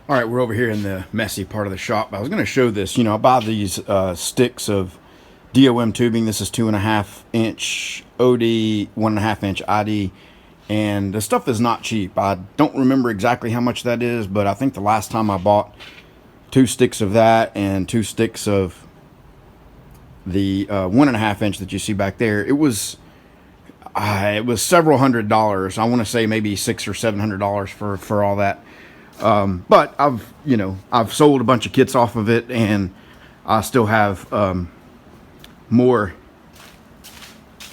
All right, we're over here in the messy part of the shop. I was going to show this. I buy these sticks of DOM tubing. This is 2.5-inch OD, 1.5-inch ID, and the stuff is not cheap. I don't remember exactly how much that is, but I think the last time I bought 2 sticks of that and 2 sticks of the 1.5-inch that you see back there, it was several $100s. I want to say maybe $600 or $700 for all that. But I've sold a bunch of kits off of it, and I still have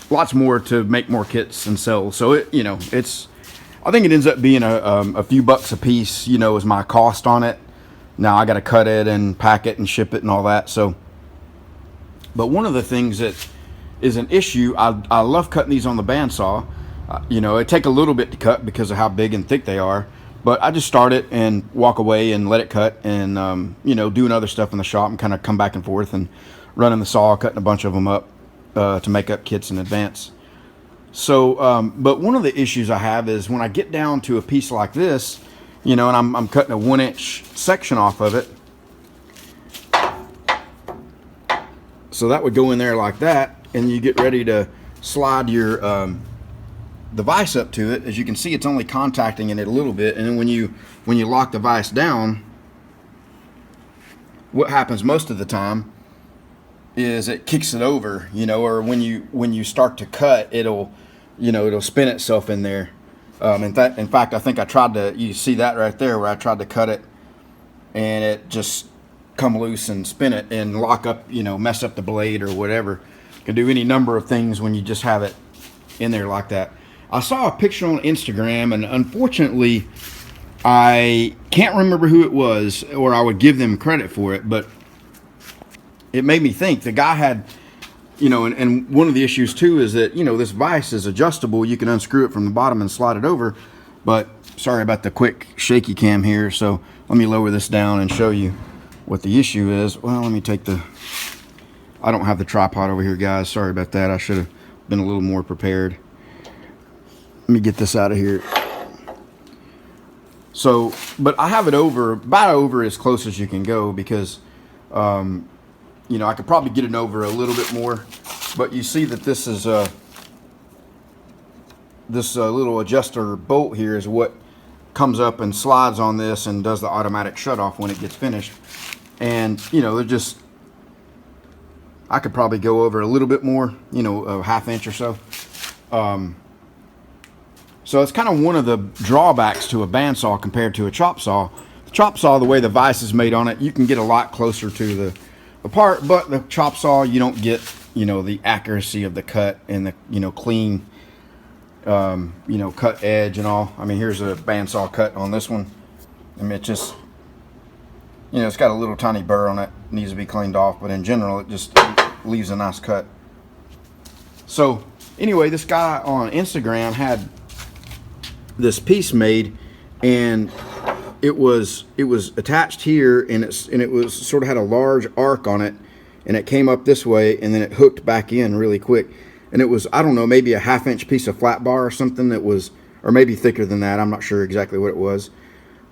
lots more to make more kits and sell. So I think it ends up being a few bucks a piece, is my cost on it. Now I got to cut it and pack it and ship it and all that. So, but one of the things that is an issue, I love cutting these on the bandsaw. It take a little bit to cut because of how big and thick they are. But I just start it and walk away and let it cut, and doing other stuff in the shop and kind of come back and forth and running the saw, cutting a bunch of them up to make up kits in advance. So, but one of the issues I have is when I get down to a piece like this, and I'm cutting a 1-inch section off of it. So that would go in there like that, and you get ready to slide your the vise up to it. As you can see, it's only contacting it a little bit, and then when you lock the vise down, what happens most of the time is it kicks it over, or when you start to cut, it'll spin itself in there. In fact, I think I tried to, you see that right there where I tried to cut it and it just come loose and spin it and lock up, mess up the blade or whatever. You can do any number of things when you just have it in there like that. I saw a picture on Instagram, and unfortunately I can't remember who it was, or I would give them credit for it, but it made me think. The guy had, and one of the issues too is that, this vise is adjustable. You can unscrew it from the bottom and slide it over. But sorry about the quick shaky cam here, so let me lower this down and show you what the issue is. Well, let me take I don't have the tripod over here, guys. Sorry about that. I should have been a little more prepared. Let me get this out of here. So, but I have it about over as close as you can go, because I could probably get it over a little bit more, but you see that this is this little adjuster bolt here is what comes up and slides on this and does the automatic shut off when it gets finished. And they're just, I could probably go over a little bit more, a 1/2 inch or so. So it's kind of one of the drawbacks to a bandsaw compared to a chop saw. The chop saw, the way the vise is made on it, you can get a lot closer to the part, but the chop saw, you don't get, the accuracy of the cut and the, clean, cut edge and all. I mean, here's a bandsaw cut on this one. I mean, it just, it's got a little tiny burr on it, needs to be cleaned off, but in general, it just leaves a nice cut. So anyway, this guy on Instagram had this piece made, and it was attached here, and it was sort of had a large arc on it, and it came up this way, and then it hooked back in really quick, and it was, I don't know, maybe a 1/2 inch piece of flat bar or something that was, or maybe thicker than that. I'm not sure exactly what it was,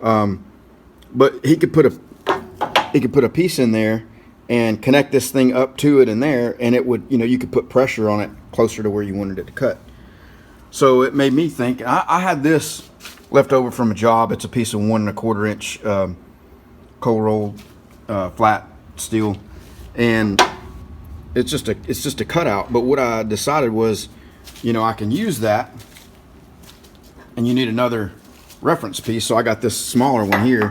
but he could put a piece in there and connect this thing up to it in there, and it would, you could put pressure on it closer to where you wanted it to cut. So it made me think. I had this left over from a job. It's a piece of 1 1/4 inch cold rolled flat steel, and it's just a cutout. But what I decided was, I can use that, and you need another reference piece. So I got this smaller one here,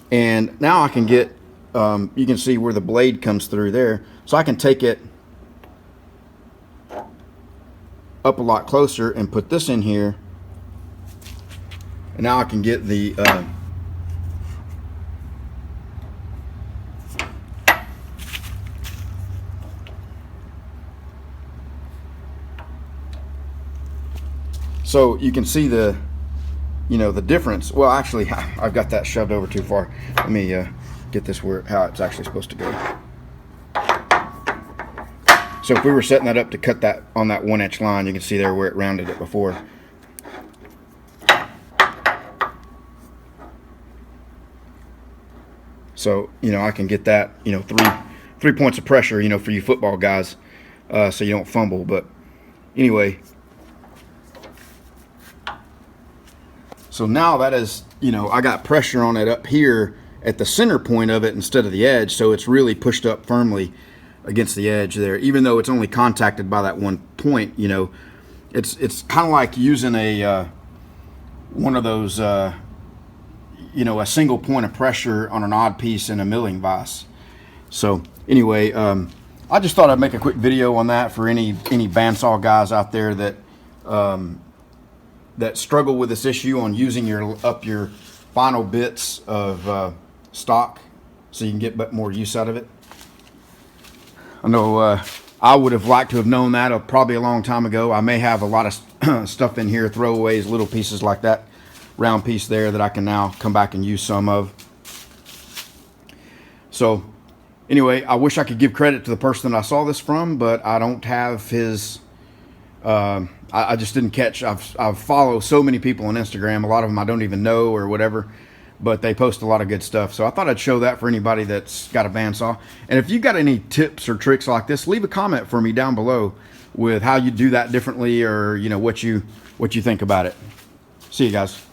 and now I can get. You can see where the blade comes through there, so I can take it up a lot closer and put this in here, and now I can get the so you can see the the difference. Well, actually, I've got that shoved over too far. Let me get this how it's actually supposed to go. So if we were setting that up to cut that on that 1-inch line, you can see there where it rounded it before. So, you know, I can get that, you know, three points of pressure, you know, for you football guys, so you don't fumble. But anyway, so now that is, you know, I got pressure on it up here at the center point of it instead of the edge, so it's really pushed up firmly against the edge there. Even though it's only contacted by that one point, you know, it's kind of like using a one of those you know, a single point of pressure on an odd piece in a milling vise. So anyway, I just thought I'd make a quick video on that for any bandsaw guys out there that that struggle with this issue on using your final bits of stock so you can get more use out of it. I know I would have liked to have known that probably a long time ago. I may have a lot of stuff in here, throwaways, little pieces like that round piece there that I can now come back and use some of. So anyway, I wish I could give credit to the person that I saw this from, but I don't have his I just didn't catch. I've followed so many people on Instagram, a lot of them I don't even know or whatever, but they post a lot of good stuff. So I thought I'd show that for anybody that's got a bandsaw. And if you've got any tips or tricks like this, leave a comment for me down below with how you do that differently, or you know, what you think about it. See you guys.